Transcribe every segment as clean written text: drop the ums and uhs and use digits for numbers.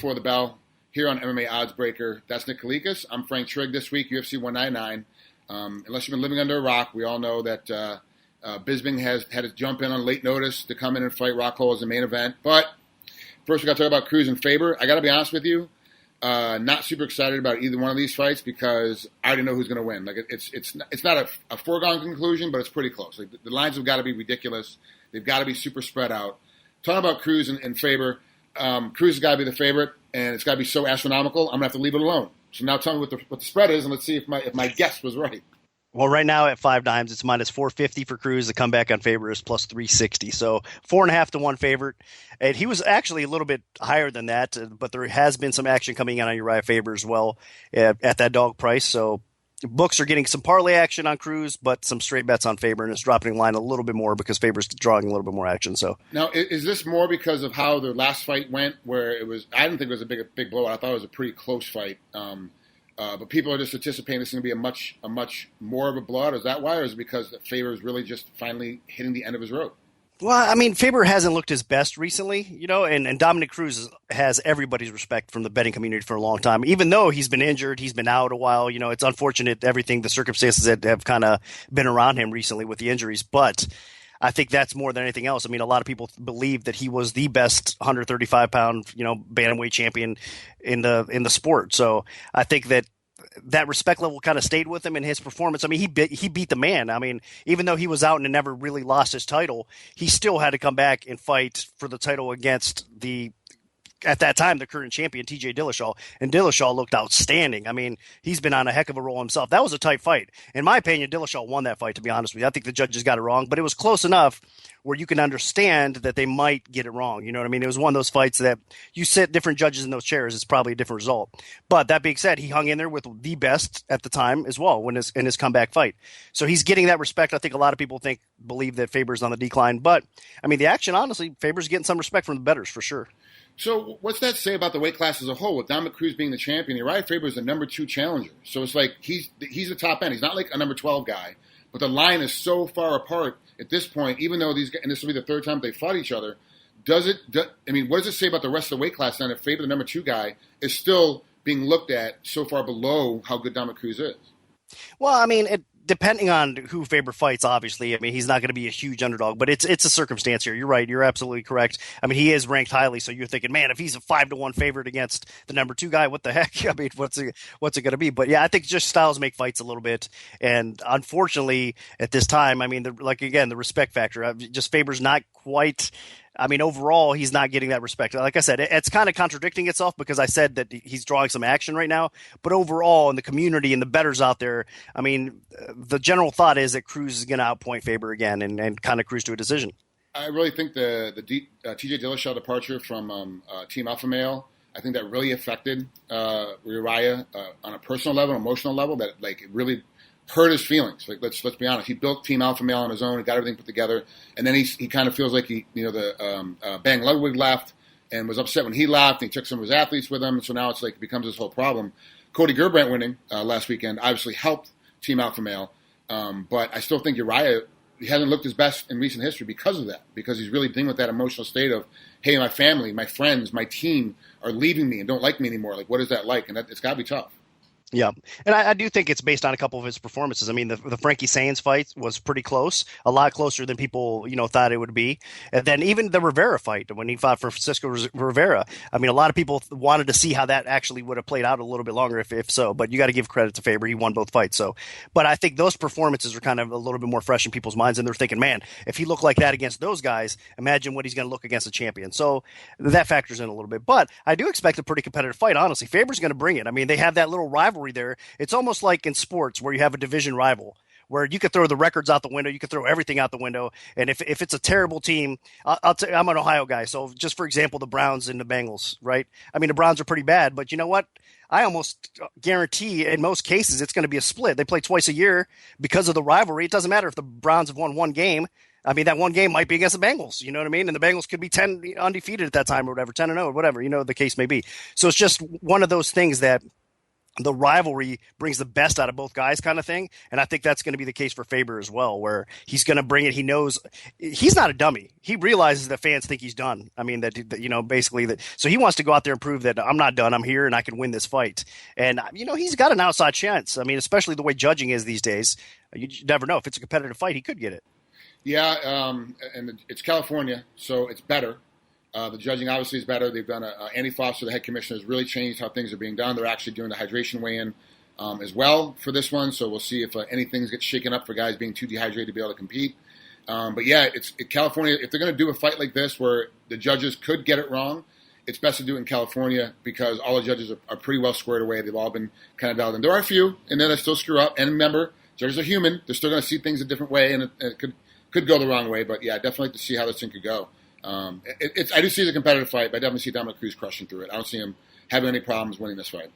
before the bell here on MMA Oddsbreaker. That's Nick Kalikas. I'm Frank Trigg this week, UFC 199. Unless you've been living under a rock, we all know that Bisping has had to jump in on late notice to come in and fight Rockhold as the main event. But first, we got to talk about Cruz and Faber. I got to be honest with you, not super excited about either one of these fights because I already know who's going to win. Like it's not a foregone conclusion, but it's pretty close. Like the lines have got to be ridiculous. They've got to be super spread out. Talking about Cruz and Faber, Cruz has got to be the favorite, and it's got to be so astronomical. I'm going to have to leave it alone. So now tell me what the spread is, and let's see if my guess was right. Well, right now at 5 dimes, it's minus 450 for Cruz. The comeback on Faber is plus 360. So 4.5 to 1 favorite. And he was actually a little bit higher than that, but there has been some action coming in on Uriah Faber as well at that dog price. So books are getting some parlay action on Cruz, but some straight bets on Faber, and it's dropping line a little bit more because Faber's drawing a little bit more action. So now, is this more because of how the last fight went, where it was? I didn't think it was a big blowout. I thought it was a pretty close fight. But people are just anticipating this is going to be a much more of a blowout. Is that why, or is it because Faber is really just finally hitting the end of his road? Well, I mean, Faber hasn't looked his best recently, and Dominick Cruz has everybody's respect from the betting community for a long time. Even though he's been injured, he's been out a while. It's unfortunate, everything, the circumstances that have kind of been around him recently with the injuries. But I think that's more than anything else. I mean, a lot of people believe that he was the best 135-pound, bantamweight champion in the sport. So I think that respect level kind of stayed with him in his performance. I mean, he beat the man. I mean, even though he was out and never really lost his title, he still had to come back and fight for the title against at that time, the current champion, TJ Dillashaw, and Dillashaw looked outstanding. I mean, he's been on a heck of a roll himself. That was a tight fight. In my opinion, Dillashaw won that fight, to be honest with you. I think the judges got it wrong, but it was close enough where you can understand that they might get it wrong. You know what I mean? It was one of those fights that you sit different judges in those chairs, it's probably a different result. But that being said, he hung in there with the best at the time as well in his comeback fight. So he's getting that respect. I think a lot of people believe that Faber's on the decline. But, I mean, the action, honestly, Faber's getting some respect from the bettors for sure. So what's that say about the weight class as a whole? With Dominick Cruz being the champion, Uriah Faber is the number 2 challenger. So it's like he's the top end. He's not like a number 12 guy. But the line is so far apart at this point, even though these guys, and this will be the third time they fought each other, what does it say about the rest of the weight class then if Faber, the number 2 guy, is still being looked at so far below how good Dominick Cruz is? Well, I mean, depending on who Faber fights, obviously, I mean, he's not going to be a huge underdog, but it's a circumstance here. You're right. You're absolutely correct. I mean, he is ranked highly, so you're thinking, man, if he's a 5 to 1 favorite against the number 2 guy, what the heck? I mean, what's it going to be? But yeah, I think just styles make fights a little bit, and unfortunately, at this time, I mean, the respect factor. Just Faber's not quite. I mean, overall, he's not getting that respect. Like I said, it's kind of contradicting itself because I said that he's drawing some action right now. But overall, in the community and the bettors out there, I mean, the general thought is that Cruz is going to outpoint Faber again and kind of cruise to a decision. I really think the TJ Dillashaw departure from Team Alpha Male, I think that really affected Uriah on a personal level, emotional level, that it really hurt his feelings. Like let's be honest. He built Team Alpha Male on his own. He got everything put together, and then he kind of feels like Bang Ludwig left and was upset when he left. And he took some of his athletes with him, and so now it's like it becomes this whole problem. Cody Garbrandt winning last weekend obviously helped Team Alpha Male, but I still think Uriah he hasn't looked his best in recent history because of that. Because he's really dealing with that emotional state of, hey, my family, my friends, my team are leaving me and don't like me anymore. Like, what is that like? And it's got to be tough. Yeah, and I do think it's based on a couple of his performances. I mean, the Frankie Saenz fight was pretty close, a lot closer than people thought it would be. And then even the Rivera fight when he fought for Francisco Rivera, I mean, a lot of people wanted to see how that actually would have played out a little bit longer if so. But you got to give credit to Faber; he won both fights. So, but I think those performances are kind of a little bit more fresh in people's minds, and they're thinking, man, if he looked like that against those guys, imagine what he's going to look against a champion. So that factors in a little bit. But I do expect a pretty competitive fight. Honestly, Faber's going to bring it. I mean, they have that little rivalry there. It's almost like in sports where you have a division rival where you could throw the records out the window. You could throw everything out the window. And if it's a terrible team, I'm an Ohio guy. So just for example, the Browns and the Bengals, right? I mean, the Browns are pretty bad, but you know what? I almost guarantee in most cases it's going to be a split. They play twice a year because of the rivalry. It doesn't matter if the Browns have won one game. I mean, that one game might be against the Bengals, you know what I mean? And the Bengals could be 10 undefeated at that time or whatever, 10-0 or whatever, the case may be. So it's just one of those things that the rivalry brings the best out of both guys kind of thing. And I think that's going to be the case for Faber as well, where he's going to bring it. He knows he's not a dummy. He realizes that fans think he's done. I mean, basically that. So he wants to go out there and prove that I'm not done. I'm here and I can win this fight. And, he's got an outside chance. I mean, especially the way judging is these days, you never know if it's a competitive fight, he could get it. Yeah. And it's California, so it's better. The judging obviously is better. They've done Andy Foster, the head commissioner, has really changed how things are being done. They're actually doing the hydration weigh-in as well for this one. So we'll see if anything gets shaken up for guys being too dehydrated to be able to compete. But yeah, California. If they're going to do a fight like this where the judges could get it wrong, it's best to do it in California because all the judges are pretty well squared away. They've all been kind of dialed in. There are a few, and then they still screw up. And remember, judges are human. They're still going to see things a different way, and it could go the wrong way. But yeah, definitely like to see how this thing could go. I do see it as a competitive fight, but I definitely see Dominick Cruz crushing through it. I don't see him having any problems winning this fight.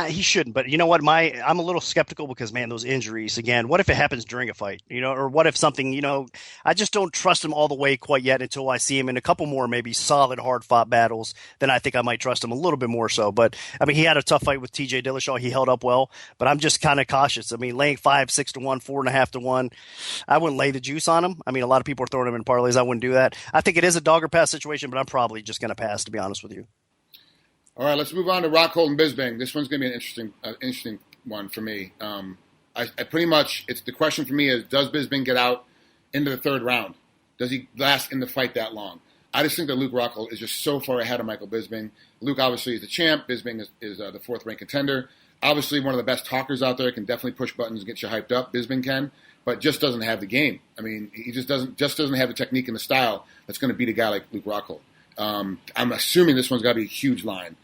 He shouldn't, but you know what? I'm a little skeptical because, man, those injuries again. What if it happens during a fight? Or what if something? I just don't trust him all the way quite yet until I see him in a couple more maybe solid, hard-fought battles. Then I think I might trust him a little bit more so. But I mean, he had a tough fight with T.J. Dillashaw. He held up well, but I'm just kind of cautious. I mean, laying 5, 6 to 1, 4.5 to 1, I wouldn't lay the juice on him. I mean, a lot of people are throwing him in parlays. I wouldn't do that. I think it is a dog or pass situation, but I'm probably just going to pass, to be honest with you. All right, let's move on to Rockhold and Bisping. This one's going to be an interesting one for me. I pretty much, the question for me is, does Bisping get out into the third round? Does he last in the fight that long? I just think that Luque Rockhold is just so far ahead of Michael Bisping. Luque obviously is the champ. Bisping is the fourth-ranked contender. Obviously one of the best talkers out there, can definitely push buttons and get you hyped up. Bisping can, but just doesn't have the game. I mean, he just doesn't have the technique and the style that's going to beat a guy like Luque Rockhold. I'm assuming this one's got to be a huge line.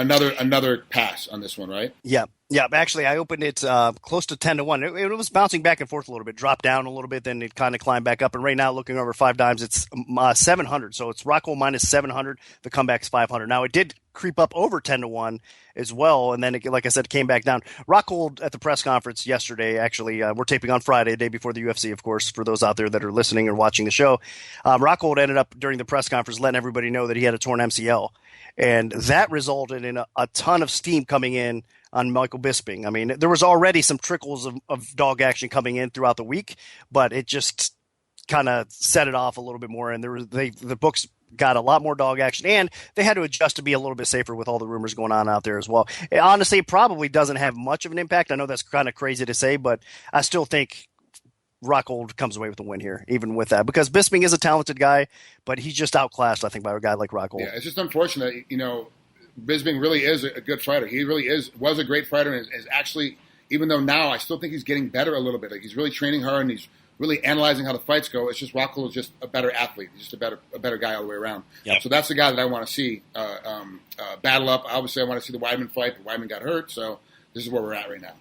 Another pass on this one, right? Yeah. Actually, I opened it close to 10 to 1. It was bouncing back and forth a little bit, dropped down a little bit, then it kind of climbed back up. And right now, looking over 5 dimes, it's 700. So it's Rockhold minus 700. The comeback's 500. Now, it did creep up over 10 to 1 as well. And then, like I said, came back down. Rockhold at the press conference yesterday, actually, we're taping on Friday, the day before the UFC, of course, for those out there that are listening or watching the show. Rockhold ended up during the press conference letting everybody know that he had a torn MCL. And that resulted in a ton of steam coming in on Michael Bisping. I mean, there was already some trickles of dog action coming in throughout the week, but it just kind of set it off a little bit more. And the books got a lot more dog action, and they had to adjust to be a little bit safer with all the rumors going on out there as well. Honestly, it probably doesn't have much of an impact. I know that's kind of crazy to say, but I still think Rockhold comes away with a win here, even with that, because Bisping is a talented guy, but he's just outclassed, I think, by a guy like Rockhold. Yeah, it's just unfortunate. Bisping really is a good fighter. He really was a great fighter, and is actually, even though now I still think he's getting better a little bit. Like, he's really training hard, and he's really analyzing how the fights go. It's just Rockhold is just a better athlete. He's just a better guy all the way around. Yep. So that's the guy that I want to see battle up. Obviously, I want to see the Weidman fight, but Weidman got hurt, so this is where we're at right now.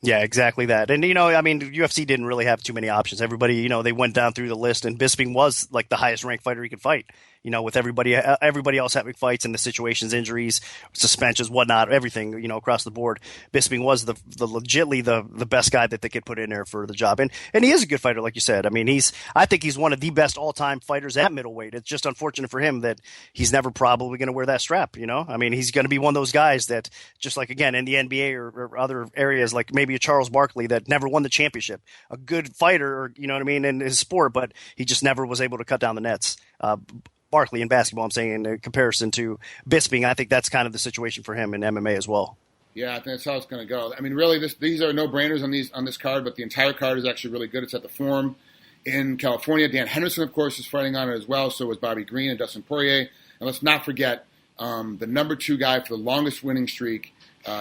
Yeah, exactly that. And, I mean, the UFC didn't really have too many options. Everybody, they went down through the list, and Bisping was like the highest ranked fighter he could fight. With everybody else having fights and the situations, injuries, suspensions, whatnot, everything, across the board. Bisping was the legitly the best guy that they could put in there for the job. And he is a good fighter, like you said. I mean, I think he's one of the best all-time fighters at middleweight. It's just unfortunate for him that he's never probably going to wear that strap, I mean, he's going to be one of those guys that, just like, again, in the NBA or other areas, like maybe a Charles Barkley that never won the championship. A good fighter, or, in his sport, but he just never was able to cut down the nets. Barkley in basketball, I'm saying, in comparison to Bisping, I think that's kind of the situation for him in MMA as well. Yeah, I think that's how it's going to go. I mean, really, these are no-brainers on this card, but the entire card is actually really good. It's at the Forum in California. Dan Henderson, of course, is fighting on it as well. So is Bobby Green and Dustin Poirier. And let's not forget the number 2 guy for the longest winning streak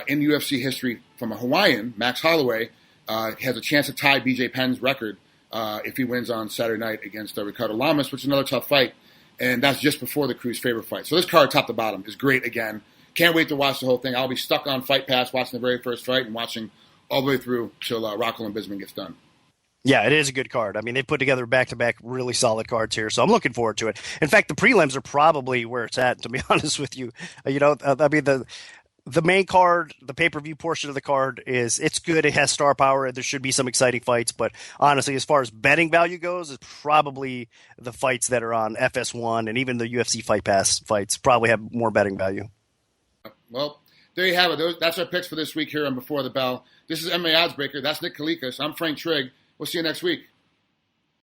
in UFC history from a Hawaiian, Max Holloway, has a chance to tie BJ Penn's record if he wins on Saturday night against Ricardo Lamas, which is another tough fight. And that's just before the Cruz Faber fight. So this card, top to bottom, is great again. Can't wait to watch the whole thing. I'll be stuck on Fight Pass watching the very first fight and watching all the way through till Rockhold and Bisping gets done. Yeah, it is a good card. I mean, they put together back-to-back really solid cards here, so I'm looking forward to it. In fact, the prelims are probably where it's at, to be honest with you. I mean, the main card, the pay-per-view portion of the card it's good. It has star power. There should be some exciting fights, but honestly, as far as betting value goes, it's probably the fights that are on FS1 and even the UFC Fight Pass fights probably have more betting value. Well, there you have it. That's our picks for this week here on Before the Bell. This is MMA Oddsbreaker. That's Nick Kalikas. I'm Frank Trigg. We'll see you next week.